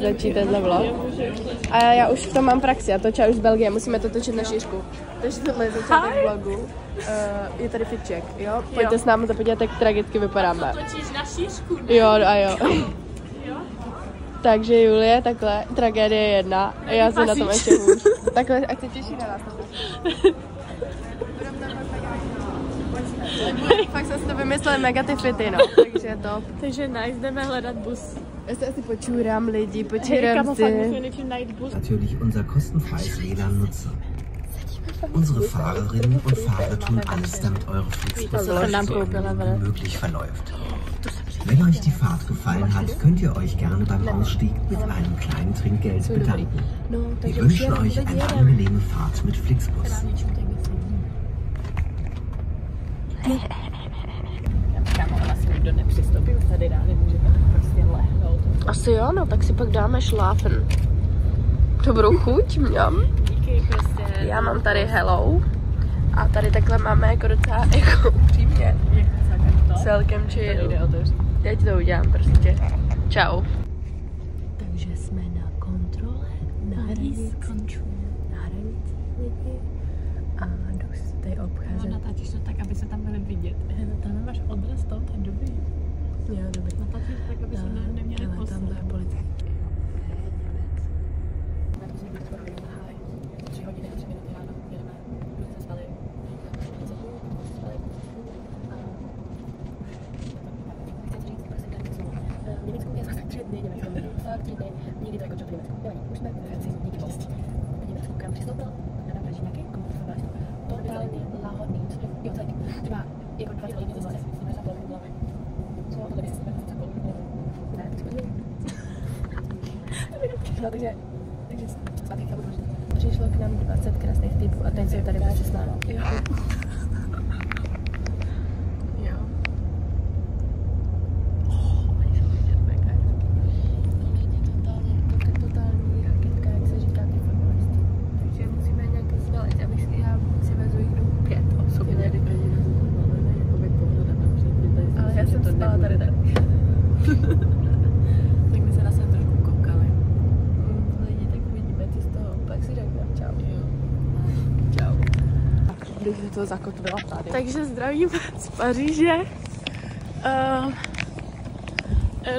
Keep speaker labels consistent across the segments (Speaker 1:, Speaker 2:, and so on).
Speaker 1: Začít tenhle vlog. A já už v tom mám praxi, já točím už z Belgie, musíme to točit na šířku. Takže tohle je začátek vlogu. Je tady fitček, jo? Pojďte s námi to podívat, jak tragicky vypadáme.
Speaker 2: To točíš na šířku, ne?
Speaker 1: Jo, a jo. Takže Julie, takhle, tragédie 1. A já se na tom ještě hůř. Takhle, ať se těší na nás. Fakt jsem si to vymyslel mega ty fity, no. Takže je to.
Speaker 2: Takže nice, jdeme hledat bus.
Speaker 1: Já se asi počůrám lidi, počírám si.
Speaker 3: Natürlich unser kostenfreies WLAN nutzen. Unsere Fahrerinnen und Fahrer tun alles, damit eure Flixbus so wie möglich verläuft. Wenn euch die Fahrt gefallen hat, könnt ihr euch gerne beim Ausstieg mit einem kleinen Trinkgeld bedanken. Wir wünschen euch eine angenehme Fahrt mit Flixbus.
Speaker 1: Asi jo, no, tak si pak dáme šláfen. Dobrou chuť, mňam. Já mám tady hello. A tady takhle máme jako docela jako upřímně. Celkem chill. Já ti to udělám prostě. Čau. Takže jsme na kontrole. Na hranici lidi. A jdu se tady obcházet.
Speaker 2: Natáčíš to tak, aby se tam byli vidět. Tam máš odraz toho, to je dobrý.
Speaker 1: Jo, dobrý.
Speaker 2: Natáčíš tak, aby se neměli poslat.
Speaker 1: Tamhle je policie. No, takže přišlo k nám 20 krásných typů a teď jsou tady vůbec s námi. Jo. Oni jsou vidět mega hezky. Totální raketka, jak se říká ty fotbalisti. Takže musíme nějak zvalit, já si vezu jich do 5 osobně. Ale já jsem spala tady. Tak my se na sebe trošku koukali. Lidi, tak vidíme ty z toho. Pak si řekneme čau. Čau. Bych se to zakotvila tady. Takže zdravím z Paříže.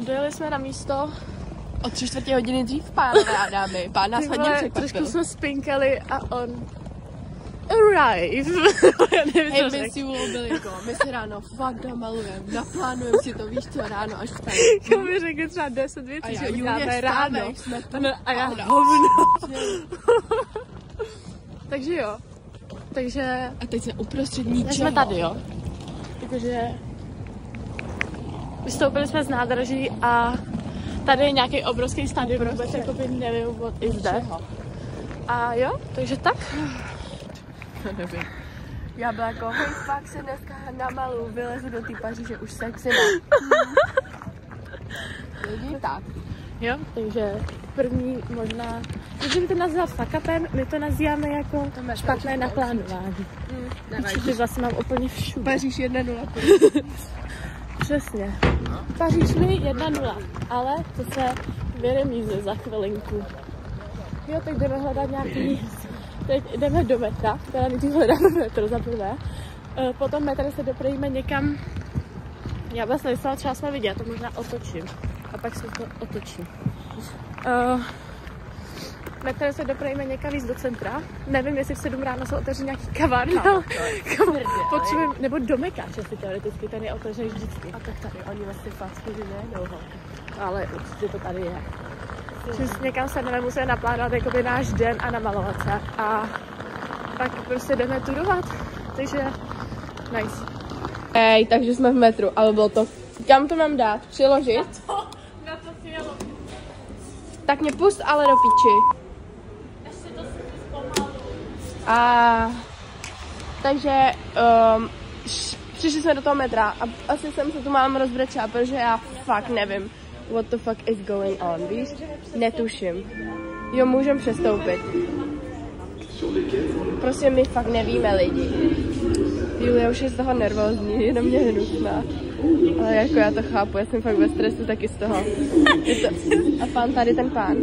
Speaker 1: Dojeli jsme na místo o 3/4 hodiny dřív, pánové a dámy. Pán nás hodně překvapil. Trošku jsme spinkali a on arrive. Hey, my si Biliko, my si ráno fakt namalujeme, naplánujeme si to, víš co, ráno až vstane.
Speaker 2: Jako mi řekli třeba 10 věcí, že uděláme ráno. A já
Speaker 1: hovno.
Speaker 2: Takže jo. Takže...
Speaker 1: A teď jsme uprostřed ničeho.
Speaker 2: Jsme tady, jo. Jakože... Vystoupili jsme z nádraží a tady je nějaký obrovský stadion, vůbec jakoby nevím, what is that. A jo, takže tak.
Speaker 1: Nevím. Já byla jako, hej, fakt se dneska namalu, vylezu do té Paříže, už sexy ne. Lidi, tak.
Speaker 2: Jo, takže první možná, můžeme to nazvat fuck upem, my to nazýváme jako špatné naplánování. Ty vlastně mám úplně všude.
Speaker 1: Paříž 1-0.
Speaker 2: Přesně. Paříž mi 1-0, ale to se vyremíze za chvilinku. Jo, tak jdeme hledat nějaký... Teď jdeme do metra, teda nejdřív hledáme metro za prvé. Potom metro se doprojíme někam, já vlastně nejsem, třeba jsme vidět, to možná otočím. A pak se to otočím. Metro se doprojíme někam víc do centra. Nevím, jestli v 7 ráno jsou otevřený nějaký kavárny. Potřebujeme, nebo do Mekáče si teoreticky, ten je otevřený vždycky.
Speaker 1: A tak tady, oni vlastně fast foody nejedou.
Speaker 2: Ale určitě to tady je. Čím někam se musíme naplánovat jakoby náš den a namalovat se. A pak prostě jdeme turovat. Takže nice.
Speaker 1: Hej, takže jsme v metru, ale bylo to... Kam to mám dát? Přiložit?
Speaker 2: Na to fialový.
Speaker 1: Tak mě pust ale do piči.
Speaker 2: Ještě to zpomalu.
Speaker 1: A... Takže... přišli jsme do toho metra a asi jsem se tu mám rozbrečela, protože já fakt nevím, what the fuck is going on, víš? Netuším. Jo, můžem přestoupit. Prostě my fakt nevíme lidi. Julia už je z toho nervózní, je na mě hnusná. Ale jako já to chápu, já jsem fakt ve stresu taky z toho. A pán tady, ten pán,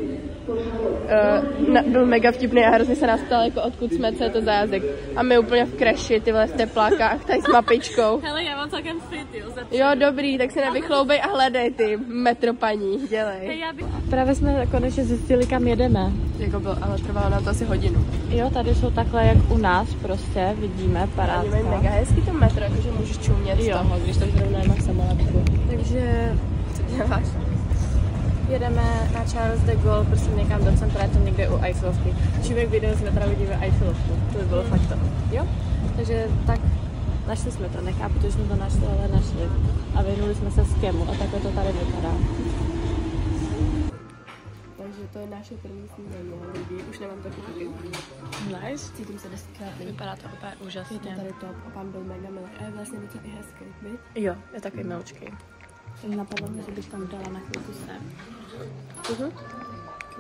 Speaker 1: byl mega vtipný a hrozně se nás ptal, jako odkud jsme, co je to za jazyk. A my úplně v kreši, ty vole v teplákách, tady s mapičkou.
Speaker 2: Hele, já mám celkem fit, jo.
Speaker 1: Jo, dobrý, tak se nevychloubej a hledej ty metropaní, dělej.
Speaker 2: Právě jsme konečně zjistili, kam jedeme.
Speaker 1: Jako bylo, ale trvalo nám to asi hodinu.
Speaker 2: Jo, tady jsou takhle jak u nás prostě, vidíme, parádka.
Speaker 1: Oni mají mega hezký to metro, jakože můžeš čumět z toho, když tam zrovna nemáš samolepku. Takže, co děláš?
Speaker 2: Jedeme na Charles de Gaulle, prostě někam do centra, je to někde u Eiffelovky. Člověk video z metra vidíme Eiffelovku, to by bylo fakt to. Jo? Takže tak, našli jsme to, nechápu, že jsme to našli, ale našli. A vyhnuli jsme se skému a takhle to tady vypadá.
Speaker 1: Takže to je naše první snídaně, lidi, už nemám taky taky.
Speaker 2: Nice.
Speaker 1: Cítím se deskrát, vypadá to úplně úžasně. Je to tady top a pán byl mega milý a je vlastně docela i hezký, viď?
Speaker 2: Jo, je takový miločký. Napadlo mě, že bych tam dala na chvilku sem.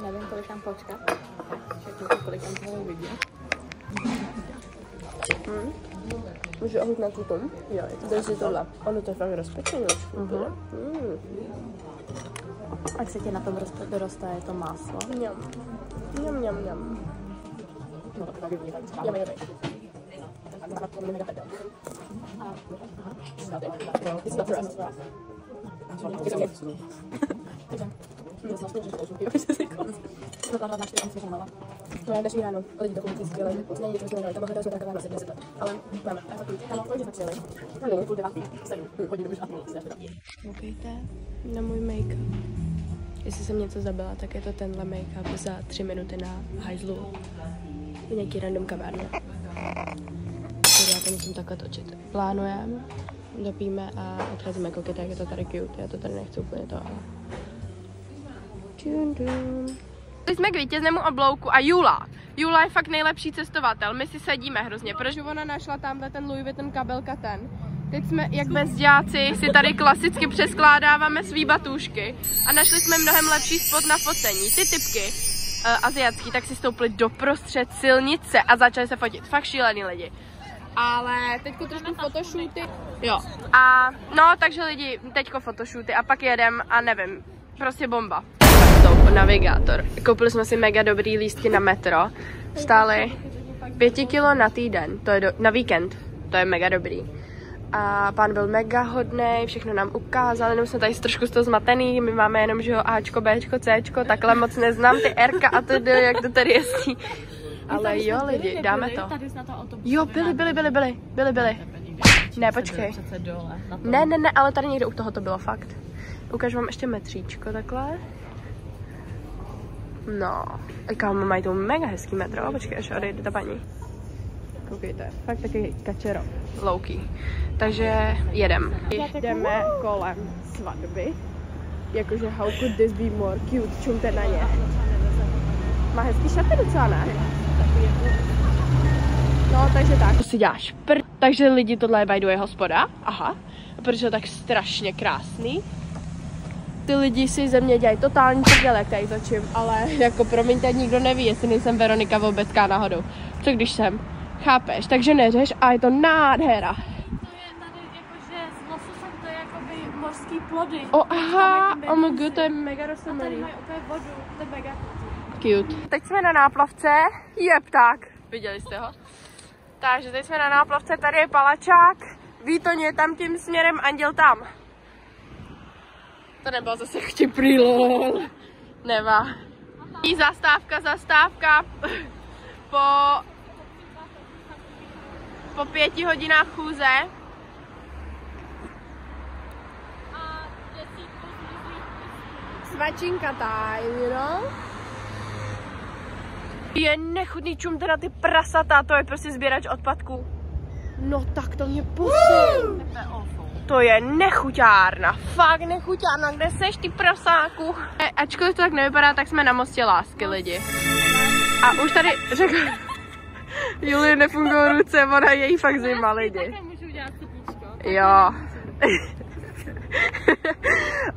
Speaker 2: Nevím, kolik tam počkat. Všechno, kolik tam toho vidět.
Speaker 1: Můžu ohutnat tu tom? Jo, je to takže tohle. Ono to je fakt rozpečené.
Speaker 2: Ať se ti na tom doroste, je to máslo.
Speaker 1: Mňam. Mňam, mňam, mňam. No, dnešní ráno, lidi to komucí skvěle, není to skvěle, to mohli jsme takové nosit 10 let, ale máme, a takový, ano, oni jsme přijeli, no, půl 9, 7 hodin už a koukejte na můj make-up. Jestli jsem něco zabila, tak je to tenhle make-up za 3 minuty na hajzlu. Je nějaký random kavárně. Takže já to musím takhle točit. Plánujeme, dopíme a odcházíme koukejte, jak je to tady cute, já to tady nechci úplně to, ale... Jsme k vítěznému oblouku a Jula je fakt nejlepší cestovatel, my si sedíme hrozně, protože ona našla tamhle ten Louis Vuitton kabelka ten. Teď jsme jak bezděláci si tady klasicky přeskládáváme svý batůžky a našli jsme mnohem lepší spot na focení. Ty typky asiatský tak si stoupili doprostřed silnice a začali se fotit, fakt šílený lidi. Ale teďko trošku fotoshooty. Jo. A no, takže lidi, teďko fotoshooty a pak jedem a nevím, prostě bomba. Navigátor. Koupili jsme si mega dobrý lístky na metro. Stály 5 kilo na týden, to je na víkend. To je mega dobrý. A pán byl mega hodnej, všechno nám ukázal, jenom jsme tady trošku z toho zmatený, my máme jenom, že jo, Ačko, Bčko, Cčko, takhle moc neznám ty Rka a to jak to tady jezdí. Ale jo, lidi, dáme to. Jo, byli. Ne, počkej. Ne, ale tady někde u toho to bylo fakt. Ukážu vám ještě metříčko takhle. No, kámo, mají to mega hezký metro, počkej, až odejde ta paní. Koukejte, fakt taky kačero, low-key. Takže jedem. Jdeme kolem svatby. Jakože how could this be more cute, čumte na ně. Má hezký šaty docela, ne? No, takže tak. To si děláš Takže lidi, tohle je by the way hospoda. Aha. Protože je tak strašně krásný. Ty lidi si ze mě dělají totální prdel, jak tady točím, ale jako promiňte, nikdo neví, jestli nejsem Veronika Vobecká náhodou. Co když jsem? Chápeš? Takže neřeš a je to nádhera.
Speaker 2: To je tady jakože z lososem, to je jakoby mořský plody.
Speaker 1: Aha, oh my god, to je mega rostomilý.
Speaker 2: Tady mají úplně vodu, to je mega
Speaker 1: cute. Teď jsme na náplavce, je pták. Viděli jste ho? Takže teď jsme na náplavce, tady je palačák, Výtoň je tam tím směrem, Anděl tam. To nebylo zase vtipný, lol. Nevá. Zastávka. Po 5 hodinách chůze. Svačinka time, you know? Je nechutný, čumte na ty prasata, to je prostě sběrač odpadků. No tak to mě pusí. To je nechuťárna, fakt nechuťárna, kde seš ty prasáku? Ačkoliv to tak nevypadá, tak jsme na mostě lásky, lidi. A už tady řekl, Julie nefungují ruce, ona je jí fakt zima, lidi. Jo.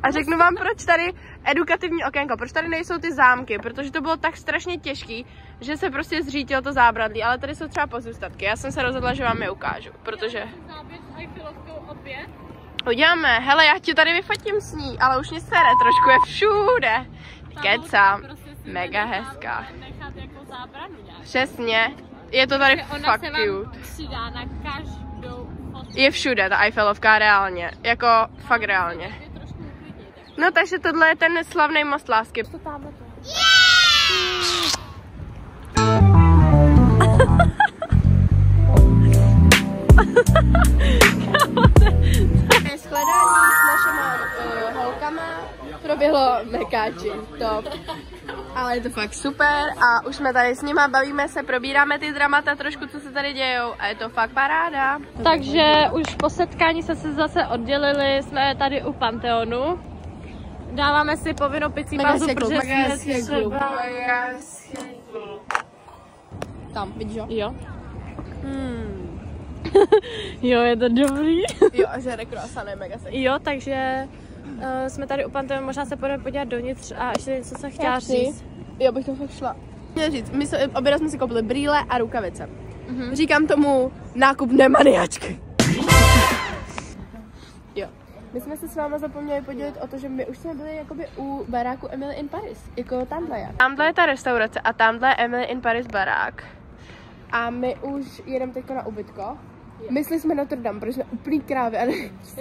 Speaker 1: A řeknu vám, proč tady edukativní okénko, proč tady nejsou ty zámky, protože to bylo tak strašně těžký, že se prostě zřítilo to zábradlí, ale tady jsou třeba pozůstatky. Já jsem se rozhodla, že vám je ukážu, protože... Uděláme, hele, já ti tady vyfotím s ní, ale už mě sere, trošku je všude. Kecám, mega hezká. Přesně, je to tady fakt cute. Je všude ta Eiffelovka, reálně, jako fakt reálně. No takže tohle je ten neslavný most lásky. Shledání s našimi holkama proběhlo mekáči, top. Ale je to fakt super a už jsme tady s nima, bavíme se, probíráme ty dramata trošku, co se tady dějou a je to fakt paráda.
Speaker 2: Takže už po setkání se zase oddělili, jsme tady u Pantheonu. Dáváme si povinnou picí pauzu, protože jsme třeba...
Speaker 1: Tam, vidíš jo?
Speaker 2: Jo. Jo, je to dobrý.
Speaker 1: Jo, a žere croissant, mega sexy.
Speaker 2: Jo, takže jsme tady u Pantheonu, možná se půjdeme podívat dovnitř a ještě něco jsem chtěla říct.
Speaker 1: Jo, bych to fakt šla. Měla říct, obě jsme si koupili brýle a rukavice. Říkám tomu nákup nemaniačky. Jo. My jsme se s váma zapomněli podělit o to, že my už jsme byli jakoby u baráku Emily in Paris, jako tamhle jak. Tamhle je ta restaurace a tamhle je Emily in Paris barák. A my už jedeme teďko na ubytko. Mysleli jsme Notre Dame, protože jsme úplný krávy, ale...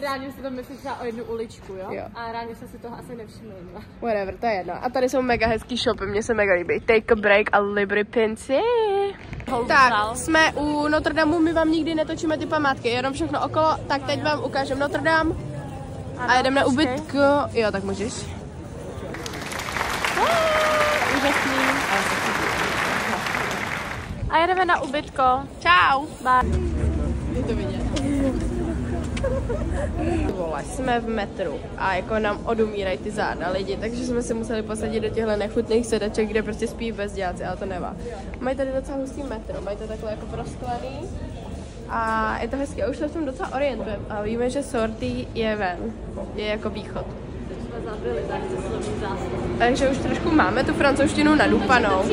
Speaker 2: Reálně se to myslí třeba o jednu uličku, jo? A reálně jsme si toho asi nevšimli.
Speaker 1: Whatever, to je jedno. A tady jsou mega hezký shopy, mně se mega líbí. Take a break a Libri Pinci. Tak, jsme u Notre Dame, my vám nikdy netočíme ty památky, jenom všechno okolo, tak teď vám ukážem Notre Dame. A jedeme na ubytko. Jo, tak můžeš.
Speaker 2: Úžasný. A jedeme na ubytko.
Speaker 1: Čau.
Speaker 2: Bye.
Speaker 1: Je to vidět. Vole, jsme v metru a jako nám odumírají ty záda lidi, takže jsme si museli posadit do těchto nechutných sedaček, kde prostě spí bezděláci, ale to nevá. Mají tady docela hustý metro, mají to takhle jako prosklený a je to hezké. A už se v tom docela orientujeme a víme, že Sorty je ven, je jako východ. Takže už trošku máme tu francouzštinu nadupanou.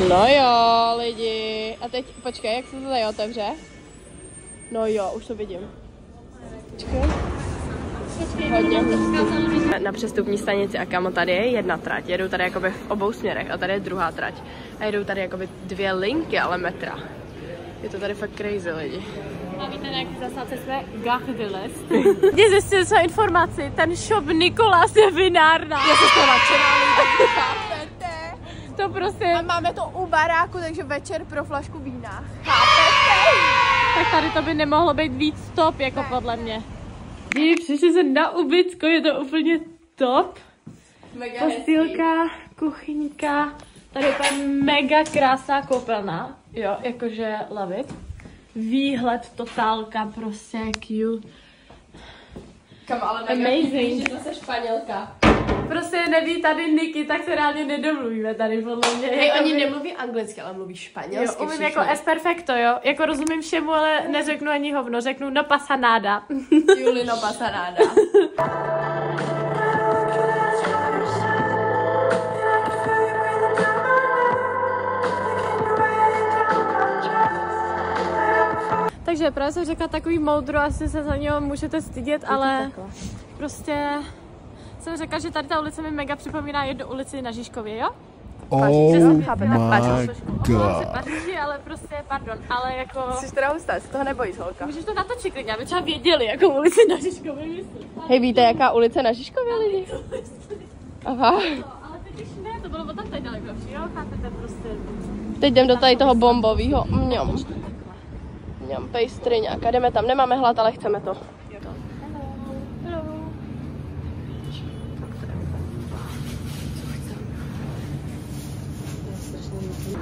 Speaker 1: No jo, lidi. A teď, počkej, jak se to tady otevře? No jo, už to vidím. Počkej. Hodně. Na přestupní stanici a kamo, tady je jedna trať. Jedou tady jakoby v obou směrech a tady je druhá trať. A jedou tady jakoby 2 linky, ale metra. Je to tady fakt crazy, lidi.
Speaker 2: A víte, na jaký zastávce jsme? Gare de l'Est. Mě zjistili jsme informaci, ten shop Nicolas je vinárna.
Speaker 1: Já se to nadšená, lidi, chápete?
Speaker 2: To prostě...
Speaker 1: A máme to u baráku, takže večer pro flašku vína. Chápete?
Speaker 2: Tak tady to by nemohlo být víc top, jako podle mě. Přišli se na ubytko, je to úplně top. Postýlka, kuchyňka, tady je mega krásná koupelna. Jo, jakože love it. Výhled, totálka, prostě cute.
Speaker 1: Kam, ale
Speaker 2: amazing.
Speaker 1: Že zase Španělka.
Speaker 2: Prostě neví tady Niky, tak se rádi nedomluvíme tady podle mě.
Speaker 1: Hej, oni nemluví anglicky, ale mluví španělsky.
Speaker 2: Jo, umím jako es perfecto, jo. Jako rozumím všemu, ale neřeknu ani hovno, řeknu no pasa nada.
Speaker 1: Juli, no pasa nada.
Speaker 2: Takže právě jsem řekla takový moudro, asi se za něho můžete stydět, ale prostě jsem řekla, že tady ta ulice mi mega připomíná jednu ulici na Žižkově, jo?
Speaker 4: Oh my god.
Speaker 2: Paříži, ale prostě, pardon, ale jako...
Speaker 1: Jsi teda hustá, se toho nebojíš, holka.
Speaker 2: Můžeš to natočit klidně, aby třeba věděli, jakou ulici na Žižkově myslím.
Speaker 1: Hej, víte, jaká ulice na Žižkově, lidi? Aha.
Speaker 2: Ale teď už ne, to bylo o tam tady daleko, jo? Chápete prostě.
Speaker 1: Teď jdem do tady toho bombového. Mňam. Mňam, pastry nějaká. Jdeme tam, nemáme hlad, ale chceme to.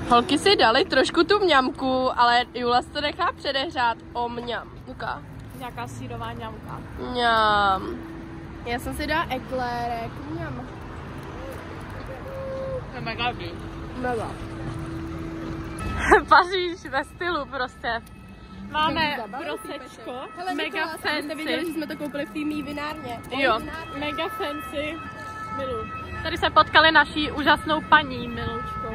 Speaker 1: Holky si dali trošku tu mňamku, ale Jula se to nechá předehřát o mňam. Luka.
Speaker 2: Nějaká sírová mňamka.
Speaker 1: Mňam. Já jsem si dala eklérek. Mňam.
Speaker 2: To je mega.
Speaker 1: Mega.
Speaker 2: Paříž ve stylu prostě. Máme prosečko, mega fancy.
Speaker 1: Jste viděli, že jsme to koupili v té mý vinárně.
Speaker 2: Jo, mega fancy. Milu. Tady se potkali naší úžasnou paní Miloučkou.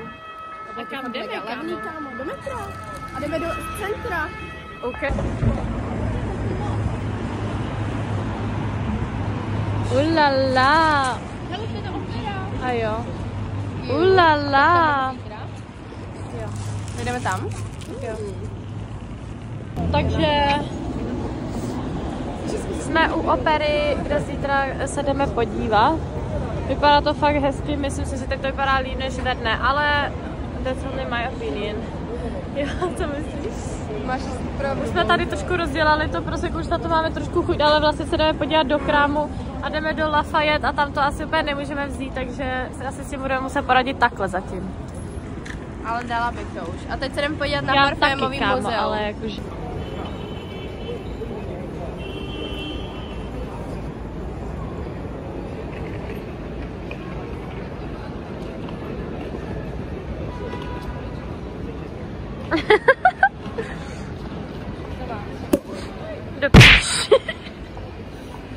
Speaker 1: A kam jdeme, kámo? Do metra. A jdeme do centra.
Speaker 2: Okay. Ulala. A jo. Ulala.
Speaker 1: Jo. Jdeme tam?
Speaker 2: Jo. Takže jsme u opery, kde zítra se jdeme podívat. Vypadá to fakt hezky, myslím si, že teď to vypadá líp než ve dne, ale that's only my opinion. Jo, co myslíš?
Speaker 1: Máš pravdu.
Speaker 2: Už jsme tady trošku rozdělali to, prostě už na to máme trošku chuť, ale vlastně se jdeme podívat do krámu a jdeme do Lafayette a tam to asi úplně nemůžeme vzít, takže se asi s tím budeme muset poradit takhle zatím.
Speaker 1: Ale dala bych to už. A teď se jdeme podívat na parfémový muzeum.
Speaker 2: Ale jakože...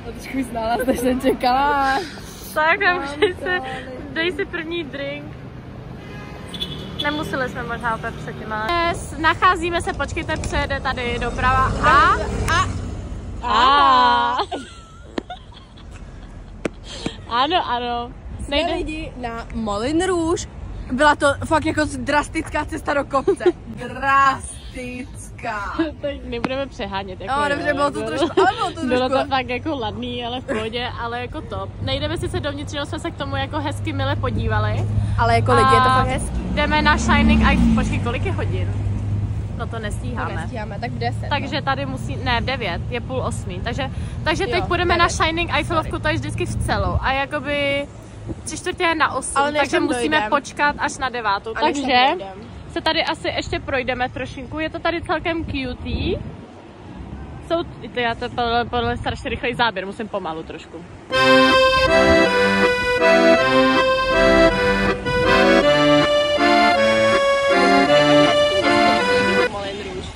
Speaker 1: Trošku víc nálaz, než jsem čekala.
Speaker 2: Tak, dej si první drink. Nemuseli jsme možná opět předtím, ale... Nacházíme se, počkejte, přejede tady doprava Ano.
Speaker 1: Jsme lidi na Moulin Rouge. Byla to fakt jako drastická cesta do kopce. Drastická.
Speaker 2: Teď nebudeme přehánět. Jako
Speaker 1: no, dobře, bylo to trošku, ale bylo to trošku.
Speaker 2: Bylo to fakt jako ladný, ale v pohodě, ale jako top. Nejdeme sice dovnitř, jenom jsme se k tomu jako hezky mile podívali.
Speaker 1: Ale jako lidi je to fakt hezký.
Speaker 2: Jdeme na Shining Eye, počkej, kolik je hodin? No to nestíháme.
Speaker 1: To nestíháme, tak v 10.
Speaker 2: Takže tady musí, ne v 9, je 7:30. Takže teď půjdeme na Shining Eiffelovku, to je vždycky v celou. A jakoby 3/4 na 8, takže musíme počkat až na 9. Takže se tady asi ještě projdeme trošinku, je to tady celkem cutie. Já to podle strašně rychlej záběr, musím pomalu trošku.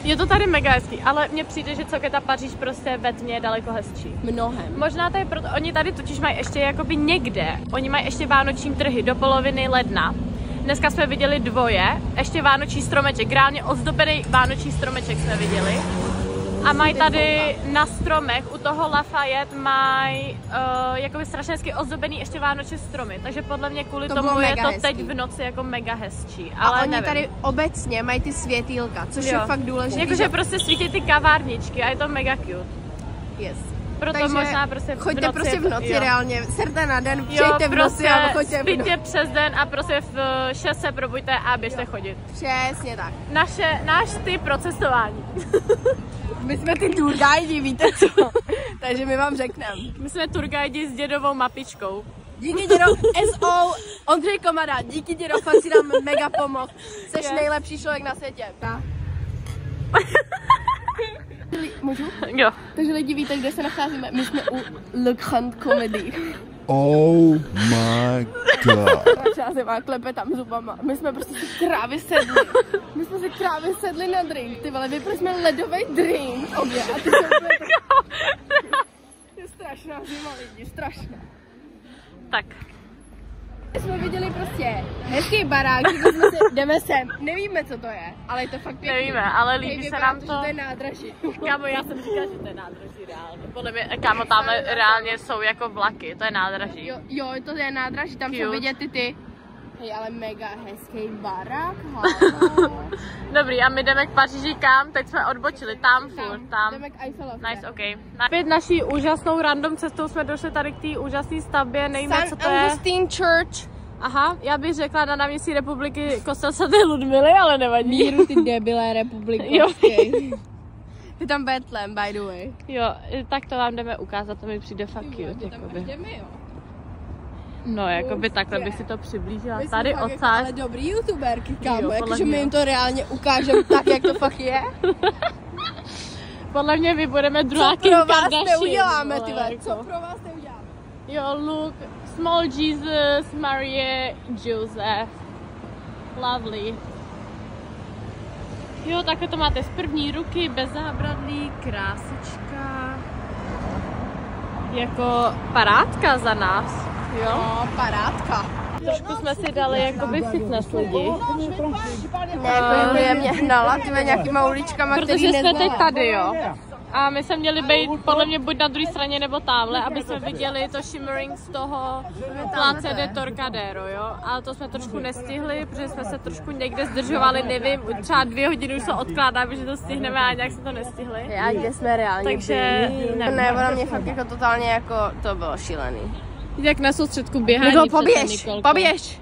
Speaker 2: Je to tady mega hezký, ale mně přijde, že celkem ta Paříž prostě ve tmě je daleko hezčí.
Speaker 1: Mnohem.
Speaker 2: Možná to je proto, oni tady totiž mají ještě jakoby někde, oni mají ještě vánoční trhy do poloviny ledna. Dneska jsme viděli 2, ještě vánoční stromeček, reálně ozdobený vánoční stromeček jsme viděli. A mají tady na stromech u toho Lafayette mají jakoby strašně hezky ozdobený ještě vánoční stromy, takže podle mě kvůli tomu je to teď v noci jako mega hezčí. Ale
Speaker 1: a oni tady obecně mají ty světýlka, což je fakt důležité.
Speaker 2: Jakože prostě svítí ty kavárničky a je to mega cute.
Speaker 1: Yes.
Speaker 2: Proto takže možná prostě
Speaker 1: choďte prostě v noci reálně, serte na den, přijďte v noci a choďte v noci.
Speaker 2: Přes den a prostě v 6 se probujte a běžte chodit.
Speaker 1: Přesně tak.
Speaker 2: Náš typ pro cestování.
Speaker 1: My jsme ty tour guide, víte co? Takže my vám řekneme.
Speaker 2: My jsme tour guide s dědovou mapičkou.
Speaker 1: Díky dědo, SO, Ondřej Komada, díky dědo, fakt si nám mega pomohl. Jsi nejlepší člověk na světě. Můžu?
Speaker 2: Jo.
Speaker 1: Takže lidi víte, kde se nacházíme. My jsme u Le Grand Comedy.
Speaker 4: Oh my god.
Speaker 1: Radša se má klepe tam zubama. My jsme prostě si krávy sedli. My jsme si krávy sedli na drink. Ty vole, vypili jsme ledový drink. Obě. A ty jsou úplně... Je strašná zima, lidi, strašná.
Speaker 2: Tak.
Speaker 1: Jsme viděli prostě hezký barák, jdeme sem, nevíme co to je, ale je to fakt pěkný.
Speaker 2: Nevíme, ale líbí se nám to.
Speaker 1: Že to je nádraží.
Speaker 2: Kámo, já jsem říkala, že to je nádraží reálně. Podle mě, kámo, tamhle reálně jsou jako vlaky, to je nádraží.
Speaker 1: Jo, to je nádraží, tam jsou vidět ty. Hej, ale mega hezký barák,
Speaker 2: Dobrý, a my jdeme k Paříži kam? Teď jsme odbočili, tam furt, tam.
Speaker 1: Jdeme k Eiffelovce.
Speaker 2: Nice, okay. Opět naší úžasnou random cestou jsme došli tady k té úžasné stavbě, nevíme, co to je.
Speaker 1: Augustine Church.
Speaker 2: Aha, já bych řekla na náměstí Republiky kostel svaté Ludmily, ale nevadí.
Speaker 1: Míru ty debilé republikovský. Je tam Betlem, by the way.
Speaker 2: Jo, tak to vám jdeme ukázat, to mi přijde fakt cute.
Speaker 1: Jdeme, jo.
Speaker 2: No, jakoby takhle bych si to přiblížila. Tady ocář.
Speaker 1: Ale dobrý youtuberky, kámo, jakože my jim to reálně ukážeme tak, jak to fakt je.
Speaker 2: Podle mě my budeme druhá
Speaker 1: Kim Kardashian. Co pro vás neuděláme, ty vole, co pro vás neuděláme?
Speaker 2: Jo, look, small Jesus, Marie, Joseph. Lovely. Jo, takhle to máte z první ruky, bez zábradlí, krásička. Jako parádka za nás. Jo?
Speaker 1: No, parádka.
Speaker 2: Trošku jsme si dali jakoby fitness lidi.
Speaker 1: Ne, jako Julie mě hnala nějakýma uličkama, který
Speaker 2: protože jsme teď tady, jo. A my jsme měli být podle mě buď na druhé straně nebo tamhle, aby jsme viděli to shimmering z toho Place de Torcadero, jo. Ale to jsme trošku nestihli, protože jsme se trošku někde zdržovali, nevím, třeba 2 hodiny už se odkládáme, že to stihneme a nějak jsme to nestihli.
Speaker 1: A kde jsme reálně
Speaker 2: takže
Speaker 1: ne, ono mě fakt jako totálně jako, to bylo šílený.
Speaker 2: Jak na soustředku běhání.
Speaker 1: No poběž!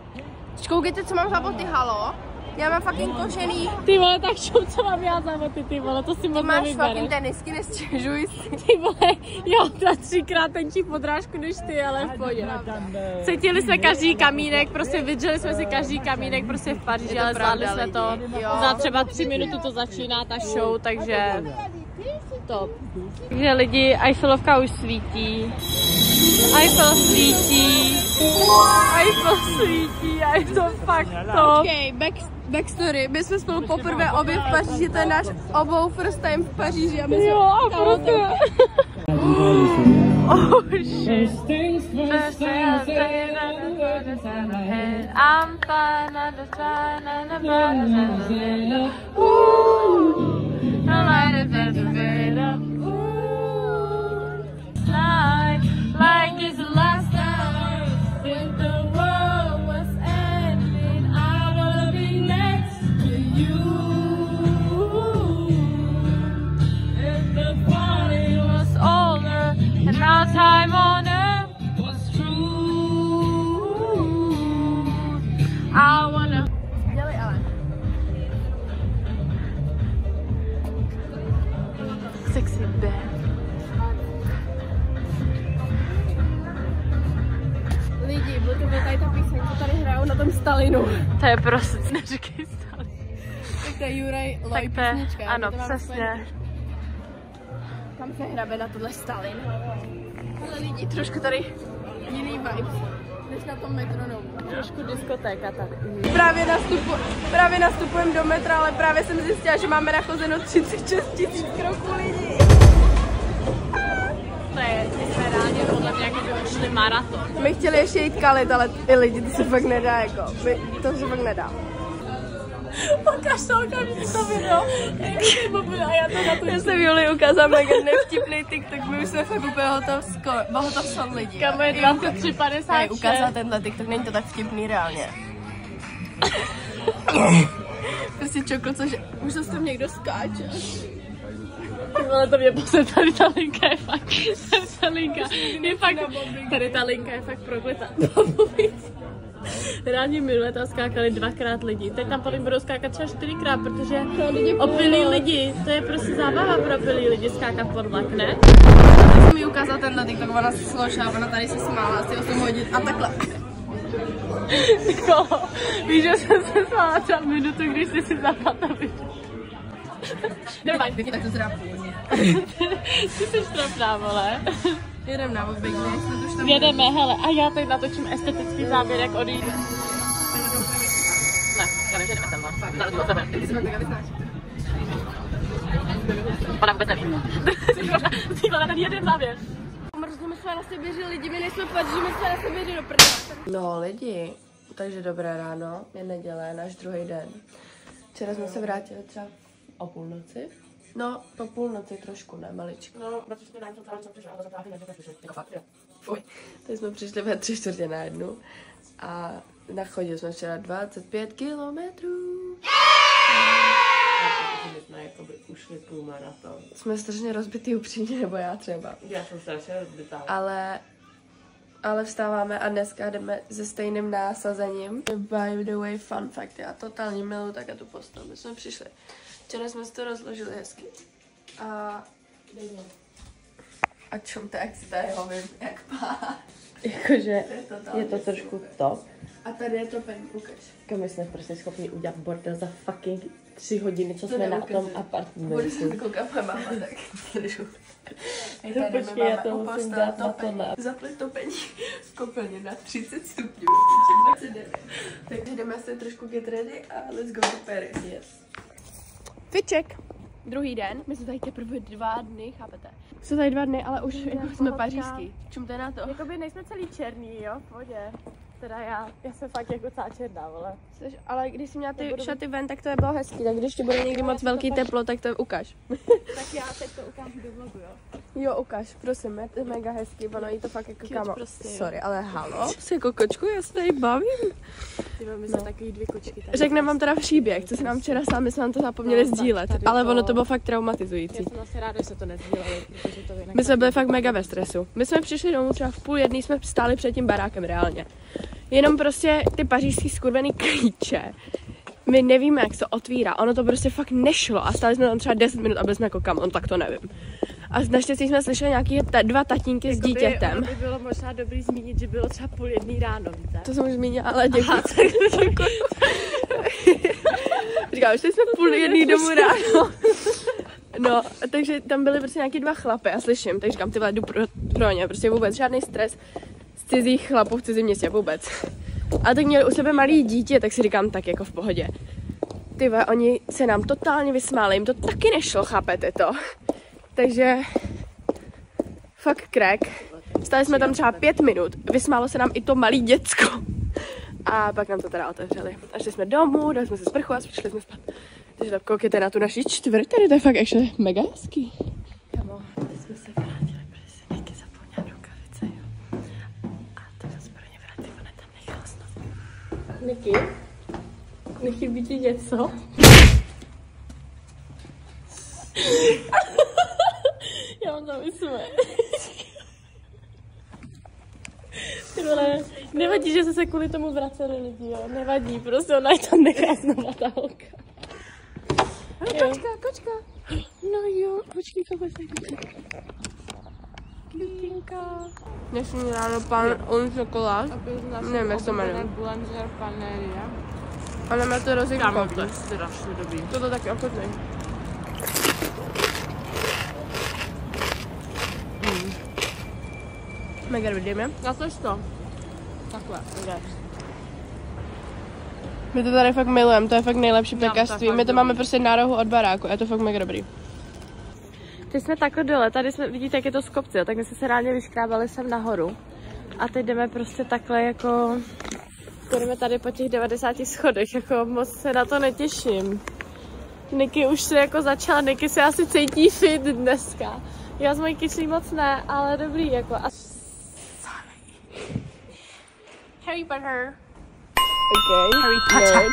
Speaker 1: Koukejte, co mám za boty, halo? Já mám fucking kožený.
Speaker 2: Ty vole, tak co mám já za boty, ty vole, to si moc nevybereš.
Speaker 1: Máš fucking tenisky, nestěžuj si.
Speaker 2: Ty vole, jo, to 3krát tenčí podrážku než ty, ale v pohodě. Cítili jsme každý kamínek, prostě vydrželi jsme si každý kamínek prostě v Paříži, ale zvládli jsme to. Za třeba 3 minuty to začíná ta show, takže top. Takže lidi, Eiffelovka už svítí. Eiffel svítí. Eiffel svítí a je to fakt top.
Speaker 1: Okay, backstory. My jsme spolu poprvé obě v Paříži, to je náš obou first time v Paříži. A my jsme
Speaker 2: Oh shit. I'm fine, I'm just fine, I'm like this last time when the world was ending, I wanna be next to you. If the party was over and our time on earth was true, I wanna. Sexy bad.
Speaker 1: lidi, byl to tady ta píseň, co tady hrajou na tom Stalinu.
Speaker 2: To je prostě, neříkej Stalin.
Speaker 1: Tak to je Juraj Loj písnička.
Speaker 2: Ano, přesně.
Speaker 1: Tam se hrabe na tohle Stalin. Ale lidi, trošku tady jiný vibe, než na tom metronomu.
Speaker 2: Trošku diskotéka tady.
Speaker 1: Právě nastupujeme do metra, ale právě jsem zjistila, že máme nachozeno 36 000 kroků lidí.
Speaker 2: To je, my jsme rádi podle mě, jako by ušli maraton.
Speaker 1: My chtěli ještě jít kalit, ale ty lidi, to se fakt nedá, jako. To se fakt nedá.
Speaker 2: Ukáž to okamžitě to video. A já to na to.
Speaker 1: Já jsem Juli ukázala mega nevtipný TikTok, my už jsme fakt úplně hotov son lidí.
Speaker 2: Kamu je 23,56.
Speaker 1: Ukázala tenhle TikTok, není to tak vtipný reálně. Prostě čokl, cože už zase tam někdo skáče.
Speaker 2: Ale to mě posledně, tady ta linka je fakt, ta linka je fakt, tady ta linka je fakt prokletá. Rádi minule tam skákali 2krát lidi, teď tam potom budou skákat třeba 4krát, protože opilí lidi, to je prostě zábava pro opilí lidi skákat pod vlak, ne?
Speaker 1: Já jsem mi ukázala tenhle TikTok, ona se složila, ona tady se smála asi 8 hodin a takhle.
Speaker 2: Nikolo, víš, že jsem se smála třeba minutu, když jsi si zapata video.
Speaker 1: Normálně, tak to zrápu.
Speaker 2: Ty jsi trapná, vole.
Speaker 1: Jedeme na oběk, ne?
Speaker 2: Jedeme, hele, a já teď natočím estetický záběr, jak odjít. Ne, já nevím, že jdeme sem, no. Tady to
Speaker 1: Ty jsme tak vyznáš.
Speaker 2: Ona vůbec nevím. Ty vole, ten jeden záběr.
Speaker 1: Mrzíme jsme na sebe, že lidi, my nejsme padříme jsme na sebe, že do prdele. No lidi, takže dobré ráno, je neděle, náš druhý den. Včera jsme se vrátili třeba o půlnoci. No, po půlnoci trošku, ne, maličko.
Speaker 2: No, protože jsme nám to přišli, ale zapátky nepřišli, jako fakt, jo.
Speaker 1: Fuj, teď jsme přišli ve 3/4 a nachodili jsme včera 25 kilometrů.
Speaker 2: My jsme jakoby ušli půlmaraton.
Speaker 1: Jsme strašně rozbitý upřímně, nebo já třeba.
Speaker 2: Já jsem strašně rozbitá.
Speaker 1: Ale vstáváme a dneska jdeme se stejným násazením. By the way, fun fact, já totálně miluji tak tu postel. My jsme přišli. Včera jsme si to rozložili hezky. A čumte, jak si tady ho vím, jak pát.
Speaker 2: Jakože je to trošku top.
Speaker 1: A tady je to pen, ukaž.
Speaker 2: My jsme prostě schopni udělat bordel za fucking 3 hodiny, co jsme na tom apartmentu.
Speaker 1: Bude se koukat moje máma, tak držu.
Speaker 2: Počkej, já to musím dát na tohle.
Speaker 1: Zapli topení v koupelně na 30 stupňů, 29. Tak jdeme se trošku get ready a let's go to Paris. Yes. Fiček. druhý den, my jsme tady teprve 2 dny, chápete? Jsme tady 2 dny, ale už jako jsme pařížský. Čumte na to.
Speaker 2: Jakoby nejsme celý černý, jo, v pohodě. Teda já jsem fakt jako celá černá, vole.
Speaker 1: Ale když jsi měla ty šaty ven, tak to je bylo hezký, tak když ti bude někdy moc velký teplo, tak to ukaž.
Speaker 2: Tak já teď to ukážu do vlogu, jo?
Speaker 1: Jo, ukaž, prosím, je to mega hezký, ono jí to fakt jako kámo.
Speaker 2: Prostě,
Speaker 1: sorry, ale halo, jsi jako kočku, já se tady bavím.
Speaker 2: Ty my jsme takový 2 kočky tady.
Speaker 1: Řekneme vám teda příběh, co se nám včera stalo, my jsme nám to zapomněli sdílet, ale ono to bylo fakt traumatizující.
Speaker 2: Já jsem asi ráda, že se to nesdíleli, protože to
Speaker 1: my jsme byli fakt mega ve stresu. My jsme přišli domů třeba v 12:30, jsme stáli před tím barákem reálně. Jenom prostě ty pařížský skurvený klíče. My nevíme, jak se to otvírá. Ono to prostě fakt nešlo a stáli jsme tam třeba 10 minut a byli jsme jako kam, on tak to nevím. A naštěstí jsme slyšeli nějaký 2 tatínky s dítětem.
Speaker 2: By bylo možná dobrý zmínit, že bylo třeba 12:30 ráno, víte?
Speaker 1: To jsem už zmínila, ale děkuji. Říkám, už jsme 12:30 domů ráno. No, takže tam byly prostě nějaký 2 chlapy a slyším, takže říkám, ty vole, jdu pro ně, prostě vůbec žádný stres z cizích chlapů v cizím městě, vůbec. A tak měli u sebe malý dítě, tak si říkám, tak jako v pohodě. Ty vole, oni se nám totálně vysmáli, jim to taky nešlo, chápete to? Takže fakt crack. Stali jsme tam třeba 5 minut, vysmálo se nám i to malý děcko. A pak nám to teda otevřeli. A šli jsme domů, dali jsme se sprchu a přišli jsme spát. Takže tak koukejte na tu naši čtvrt, tady to je fakt ještě mega hezký. Kamo, teď jsme se vrátili, protože se Niky zapomněla rukavice, jo. A tak jsem se pro ně vrátila, ona tam nechala znovu. Niky? Nechybí ti něco? Já mám tam vysmé.
Speaker 2: Nevadí, že se kvůli tomu vraceli lidi, jo. Nevadí, prostě ona je tam nechá znova ta holka.
Speaker 1: Kočka. No jo, počkej, to bude Kytinka. Dnešní ráno pan un čokolád. Nevím, jak to jmenuje.
Speaker 2: Boulanger panerie.
Speaker 1: Ale má to rozjímka.
Speaker 2: Kámo, to je strašně dobrý.
Speaker 1: To taky ochotný. Mega vidíme.
Speaker 2: Zatož to. Takhle,
Speaker 1: My to tady fakt milujeme, to je fakt nejlepší pekařství. My to máme prostě na rohu od baráku, je to fakt mega dobrý.
Speaker 2: Teď jsme takhle dole, tady jsme, vidíte, jak je to z kopce, tak my jsme se ráně vyškrábali sem nahoru. A teď jdeme prostě takhle jako, jdeme tady po těch 90 schodech, jako moc se na to netěším. Niky už se jako začala, Niky se asi cítí fit dneska. Já z mojí kyčlí moc ne, ale dobrý jako.
Speaker 1: Harry Potter.
Speaker 2: Okay.
Speaker 1: Harry Potter.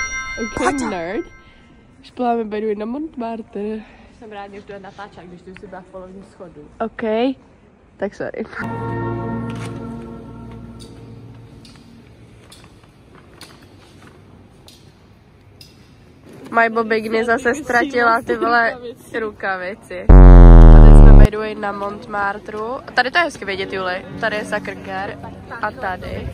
Speaker 1: Okay, nerd. Špláme by the way na Montmartre.
Speaker 2: Jsem rád, že už to je natáčet, když tu si byla v polovině schodu.
Speaker 1: OK, tak sorry. My Bobigny zase ztratila ty vole rukavici. A teď jsme by the way na Montmartre. A tady to je hezky vidět, Juli. Tady je Sacré-Cœur a tady.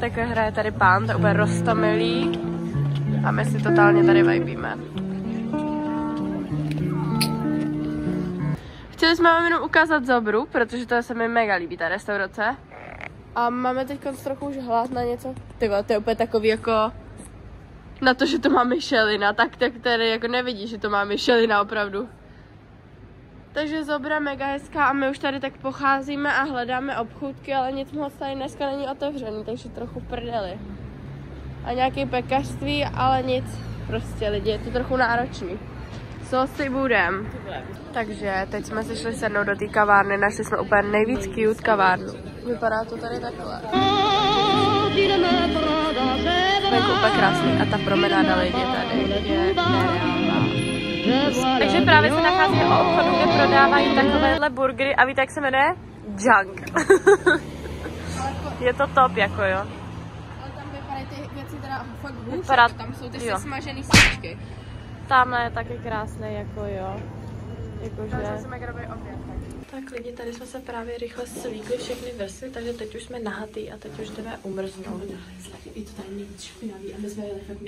Speaker 1: Takhle hraje tady pán, to je úplně roztomilý. A my si totálně tady vibíme. Chtěli jsme vám jenom ukázat Zobru, protože to se mi mega líbí, ta restaurace. A máme teď trochu už hlad na něco. Tyvo, to je úplně takový jako... Na to, že to má Michelina, tak tady jako nevidí, že to má Michelina opravdu. Takže Zobra mega hezká a my už tady tak pocházíme a hledáme obchůdky, ale nic moc tady dneska není otevřený, takže trochu prdeli. A nějaké pekařství, ale nic. Prostě lidi, je to trochu náročný. Co si budem? Takže teď jsme si šli sednout do té kavárny, našli jsme úplně nejvíc cute kavárnu. Vypadá to tady takhle. Venku úplně krásný a ta promenáda lidi tady je nereálná. Takže právě se nacházíme o obchodu, kde prodávají takovéhle burgery a víte, jak se jmenuje? Junk. Je to top, jako jo. Ale tam vypadají ty věci teda fakt hůř, tam jsou ty smažený svíčky.
Speaker 2: Tamhle je taky krásný, jako jo.
Speaker 1: Jakože...
Speaker 2: Tak lidi, tady jsme se právě rychle slíkli všechny vrstvy, takže teď už jsme nahatý a teď už jdeme umrznout.
Speaker 1: Je to tady nejvíc špinavý a my jsme jeli fakt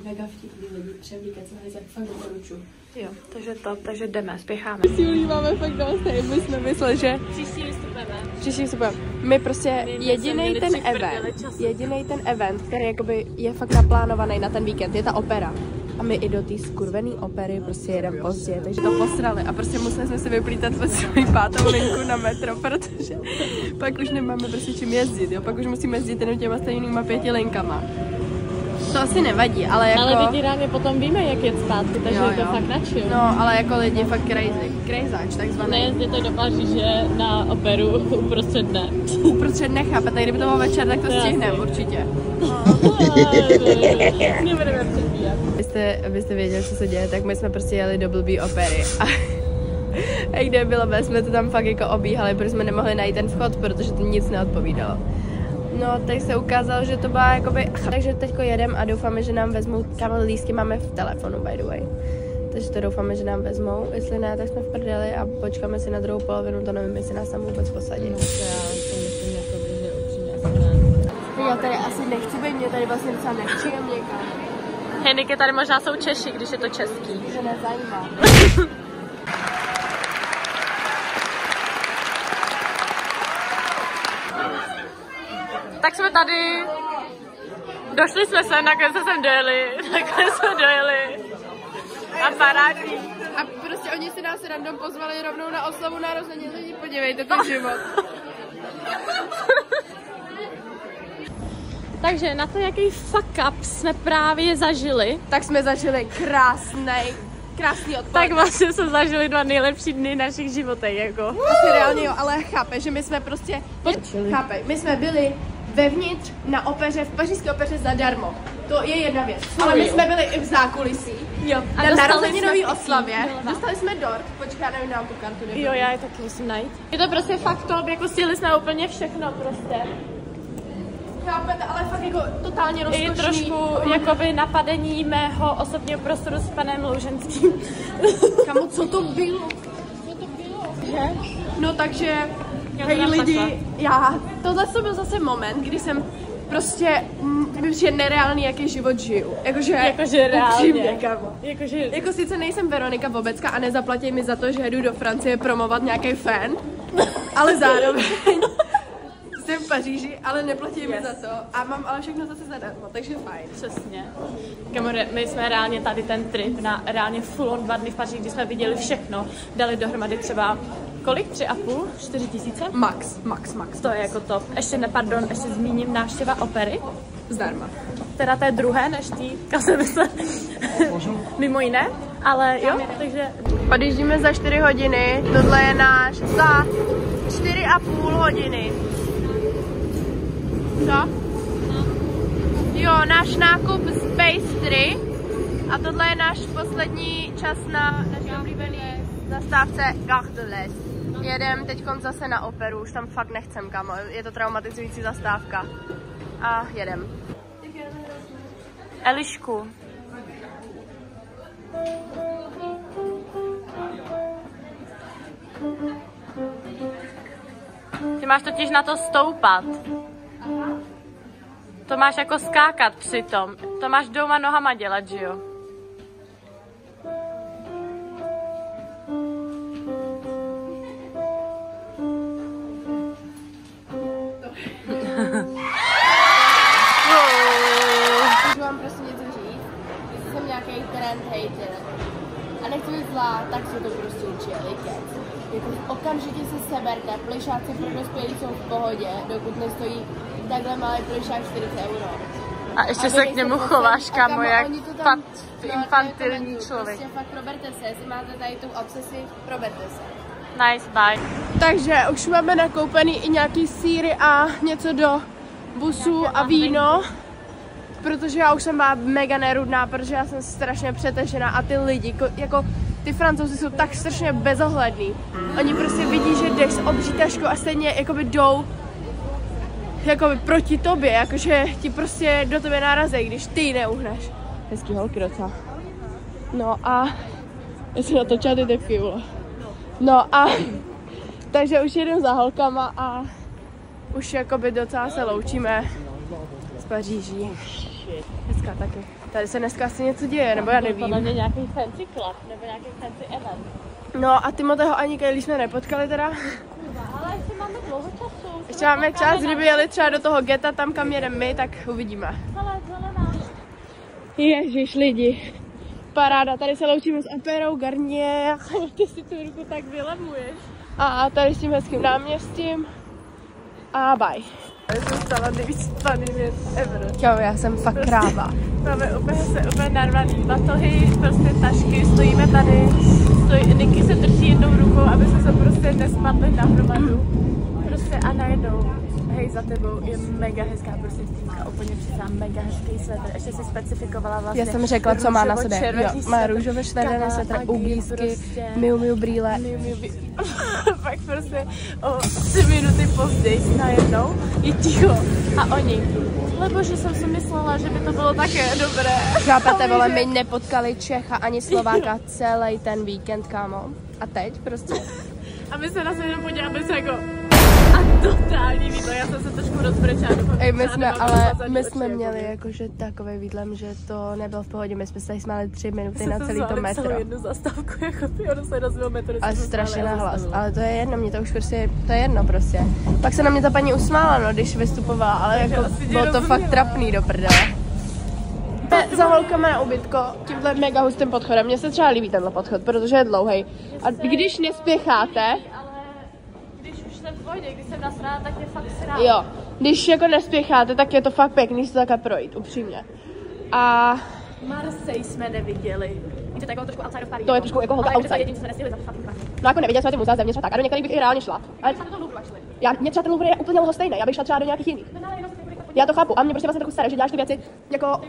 Speaker 1: mega vtipný lidi, převlíkat se tady fakt doporučuji.
Speaker 2: Jo, takže to, takže jdeme, spěcháme.
Speaker 1: S Julí máme fakt dost, my jsme mysleli, že... Příští vystupujeme. My prostě jedinej ten event, který jakoby je fakt naplánovaný na ten víkend, je ta opera. A my i do té skurvený opery prostě jedeme pozdě, takže to posrali a prostě museli jsme si vyplítat svoji 5. linku na metro, protože pak už nemáme prostě čím jezdit, jo, pak už musíme jezdit jenom těma stejnýma 5 linkama. To asi nevadí, ale jako...
Speaker 2: Ale vydíráme potom víme, jak jet zpátky, takže
Speaker 1: jo,
Speaker 2: je to fakt načil.
Speaker 1: No, ale jako lidi fakt crazyáč, takzvaný.
Speaker 2: Nejezdíte do Paříže na operu uprostřed dne.
Speaker 1: Uprostřed dne, chápete, kdyby to bylo večer, tak to stihneme určitě.
Speaker 2: Nebudeme předbíhat.
Speaker 1: Abyste věděli, co se děje, tak my jsme prostě jeli do blbý opery. A kde bylo, jsme to tam fakt jako obíhali, protože jsme nemohli najít ten vchod, protože to nic neodpovídalo. No, tak se ukázalo, že to byla jakoby... Takže teďko jedem a doufáme, že nám vezmou... Kamel lístky máme v telefonu, by the way. Takže to doufáme, že nám vezmou. Jestli ne, tak jsme v prdeli a počkáme si na druhou polovinu, to nevím, jestli nás tam vůbec posadí.
Speaker 2: No, to já to myslím, jako by, že upřímně.
Speaker 1: Já tady asi nechci být, mě tady vlastně docela nepříjemně někam.
Speaker 2: Heniky tady možná jsou Češi, když je to český.
Speaker 1: Že nezajímá.
Speaker 2: Tak jsme tady, došli jsme sem, nakonec jsme sem dojeli, a parádní.
Speaker 1: A prostě oni si nás random pozvali rovnou na oslavu narozenin, lidi, podívejte, to je život.
Speaker 2: Takže na to, jaký fuck up jsme právě zažili,
Speaker 1: Tak jsme zažili krásný odpoledne.
Speaker 2: tak vlastně jsme zažili 2 nejlepší dny našich životech, jako.
Speaker 1: Asi reálně jo, ale chápe, že my jsme prostě, chápe, my jsme byli vevnitř na opeře, v pařížské opeře zadarmo. To je jedna věc. Ale my jsme byli i v zákulisí.
Speaker 2: Jo. A
Speaker 1: na narozeninové oslavě. Dostali jsme dort. Počkej, já nevím, dám tu kartu.
Speaker 2: Jo, já je taky musím najít. Je to prostě fakt top, jako stihli jsme úplně všechno prostě.
Speaker 1: Chápete, ale fakt jako totálně rozkošný.
Speaker 2: I trošku jakoby napadení mého osobního prostoru s panem Louženským.
Speaker 1: Kamo, co to bylo?
Speaker 2: Že?
Speaker 1: No takže, hej lidi, tohle to byl zase moment, kdy jsem prostě, že nereálný, jaký život žiju. Jakože
Speaker 2: reálně.
Speaker 1: Jako sice nejsem Veronika Bobecka a nezaplatí mi za to, že jdu do Francie promovat nějaký fan, ale zároveň jsem v Paříži, ale neplatí mi za to a mám ale všechno zase zadarmo, takže fajn.
Speaker 2: Přesně. Kamore, my jsme reálně tady ten trip na reálně full on 2 dny v Paříži, kdy jsme viděli všechno, dali dohromady třeba kolik? 3,5? 4 tisíce?
Speaker 1: Max.
Speaker 2: To je jako top. Ještě ještě zmíním návštěva opery.
Speaker 1: Zdarma.
Speaker 2: Teda to je druhé než tý, kam se mysle. Mimo jiné, ale jo, takže...
Speaker 1: Odjíždíme za 4 hodiny, tohle je náš za 4,5 hodiny. Co? Jo, náš nákup z pastry a tohle je náš poslední čas na naší oblíbený zastávce Gare de l'Est. Jedem teďkon zase na operu, už tam fakt nechcem, kamo, je to traumatizující zastávka. A jedem.
Speaker 2: Elišku. Ty máš totiž na to stoupat. To máš jako skákat přitom. To máš doma nohama dělat, že jo?
Speaker 1: Můžu vám prostě něco říct? Jestli jsem nějaký trend hater a nechci být zlá, tak jsou to prostě určitě likec. Jako okamžitě se seberte, plišáci pro dospělí jsou v pohodě, dokud nestojí takhle malý plišák 40 €.
Speaker 2: A ještě se k němu chováš, kamo, jak infantilní člověk.
Speaker 1: Prostě fakt proberte se, jestli máte tady tu obsesi, proberte se.
Speaker 2: Nice, bye.
Speaker 1: Takže už máme nakoupený i nějaký sýry a něco do busu a víno. Protože já už jsem byla mega nerudná, protože já jsem strašně přetažená a ty lidi, jako ty Francouzi jsou tak strašně bezohlední. Oni prostě vidí, že jdeš s obří taškou a stejně jakoby jdou jakoby proti tobě, jakože ti prostě do tebe narazí, když ty neuhneš. Hezký holky docela. No a já jsem natočila ty tepky, vole. No a takže už jedem za holkama a už jakoby docela se loučíme z Paříží. Dneska taky. Tady se dneska asi něco děje, nebo já nevím.
Speaker 2: Podle mě nějaký fancy club, nebo nějaký fancy event.
Speaker 1: No a Timoteho ani Kylie jsme nepotkali teda.
Speaker 2: Ale ještě máme dlouho času.
Speaker 1: Ještě máme čas, kdyby jeli třeba do toho geta, tam kam jedeme my, tak uvidíme. Ježiš lidi. Paráda, tady se loučíme s Aperou Garnier.
Speaker 2: Ty si tu ruku tak vylemuješ.
Speaker 1: A tady s tím hezkým náměstím. A bye.
Speaker 2: Já jsem stala nejvíc funny věc ever.
Speaker 1: Čau, já jsem fakt kráva.
Speaker 2: Máme úplně narvaný batohy, prostě tašky, stojíme tady. Niky se drží jednou rukou, aby jsme se prostě nespadli na hromadu. Prostě a najednou, hej, za tebou je mega hezká prostěvka, úplně přesná, mega hezký svetr. Ještě si specifikovala vlastně.
Speaker 1: Já jsem řekla, co má na sobě. Jo, má růžové švedené svetr, uglísky, prostě, Miu brýle.
Speaker 2: Pak prostě o 3 minuty později najednou je ticho a oni. Lebo že jsem si myslela, že by to bylo také dobré.
Speaker 1: Chápete, vole, my nepotkali Čecha ani Slováka celý ten víkend, kámo. A teď prostě.
Speaker 2: A my se na sebe podíváme se jako a totální výdle, já jsem se trošku rozbrečela.
Speaker 1: Ej, my jsme měli jakože takový výdlem, že to nebylo v pohodě, my jsme se tady smáli 3 minuty na celý to metro.
Speaker 2: Jednu zastávku, jako ono se rozbil metro.
Speaker 1: Ale strašně nahlas, ale to je jedno, mě to už prostě, to je jedno prostě. Pak se na mě ta paní usmála, no, když vystupovala, ale jako bylo to fakt trapný do prdele. Za holkama na ubytko tímhle mega hustým podchodem. Mně se třeba líbí tenhle podchod, protože je dlouhý. A když nespěcháte...
Speaker 2: Když už jsem v pohodě, když jsem nasrála, tak je fakt srát.
Speaker 1: Jo, když jako nespěcháte, tak je to fakt pěkný se takhle projít, upřímně. A...
Speaker 2: Marseille jsme neviděli. Víte, takovou trošku outside of Paris.
Speaker 1: To je trošku jako holka outside.
Speaker 2: Ale jediný, co jsme nestihli za fakt.
Speaker 1: No jako neviděli jsme ty muzea zevnitř tak, a do některých bych i reálně šla. Ale mě třeba ten Louvre je úplně lhostejný, já bych šla třeba do nějakých jiných. Já to chápu, a mě prostě vlastně trochu staré, že děláš ty věci, jako,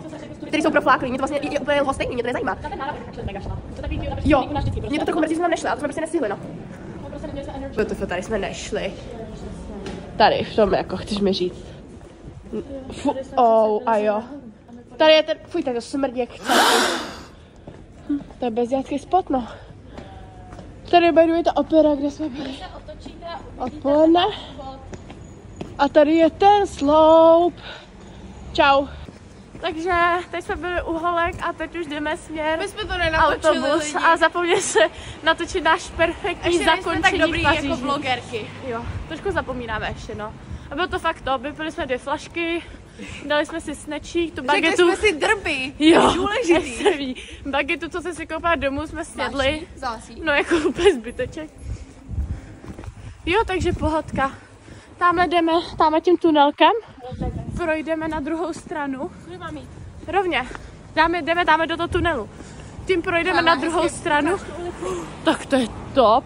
Speaker 1: které jsou profláklý, mě to vlastně je úplně lhostejný, mě to nezajímá. Jo, mě to trochu mrzí, že jsme tam nešli, ale to jsme prostě nestihli, no. BTF, tady jsme nešli. Tady, v tom jako, chceš mi říct. A jo. Tady je ten, fuj, tady to smrdí jak celý. To je bezjadský spot, no. Tady je ta opera, kde jsme byli odpoledne. A tady je ten sloup. Čau.
Speaker 2: Takže teď jsme byli u holek a teď už jdeme směr
Speaker 1: my jsme to nenatočili
Speaker 2: autobus
Speaker 1: lidi.
Speaker 2: A zapomněli se natočit náš perfektní zakončení
Speaker 1: tak dobrý
Speaker 2: v Paříži.
Speaker 1: jako vlogerky.
Speaker 2: Jo, trošku zapomínáme ještě, no. A bylo to fakt to, vypili jsme 2 flašky, dali jsme si snečík, tu bagetu.
Speaker 1: Řekli jsme si drby,
Speaker 2: jo,
Speaker 1: důležitý.
Speaker 2: Bagetu, co jsem si koupila domů, jsme snědli.
Speaker 1: Zásí.
Speaker 2: No jako úplně zbyteček. Jo, takže pohodka. Tamhle jdeme, tamhle tím tunelkem, projdeme na druhou stranu. Rovně. Jdeme dáme do toho tunelu. Tím projdeme na druhou stranu. Tak to je top.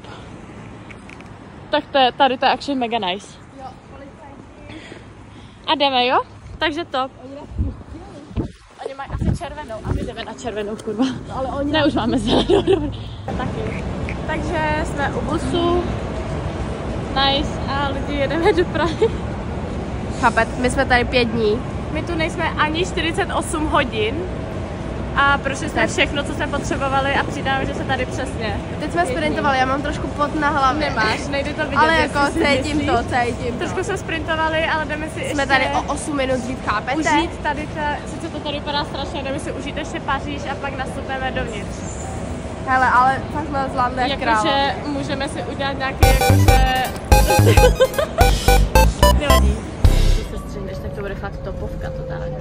Speaker 2: Tak to je, tady to je actually mega nice. A jdeme, jo? Takže top. Oni mají asi červenou a my jdeme na červenou, kurva. Ale oni ne, už máme zelenou. Taky. Takže jsme u busu. Nice. A lidi jedeme do Prahy.
Speaker 1: Chápet, my jsme tady 5 dní.
Speaker 2: My tu nejsme ani 48 hodin. A prošli jsme všechno, co jsme potřebovali a přidáme, že se tady přesně.
Speaker 1: Teď jsme sprintovali, já mám trošku pot na hlavě.
Speaker 2: Nemáš, nejde to vidět.
Speaker 1: Ale jako cítím to.
Speaker 2: Trošku jsme sprintovali, ale jdeme si
Speaker 1: jsme tady o 8 minut dřív, chápete?
Speaker 2: Užít tady, sice to tady vypadá strašně, jdeme si užít ještě Paříž a pak nastupujeme dovnitř.
Speaker 1: Hele, ale fakt jsme zvládli jak kráva.
Speaker 2: Jakože můžeme si udělat nějaký, jakože... Nevadí. Když se střihneš, tak to bude fakt topovka totálně.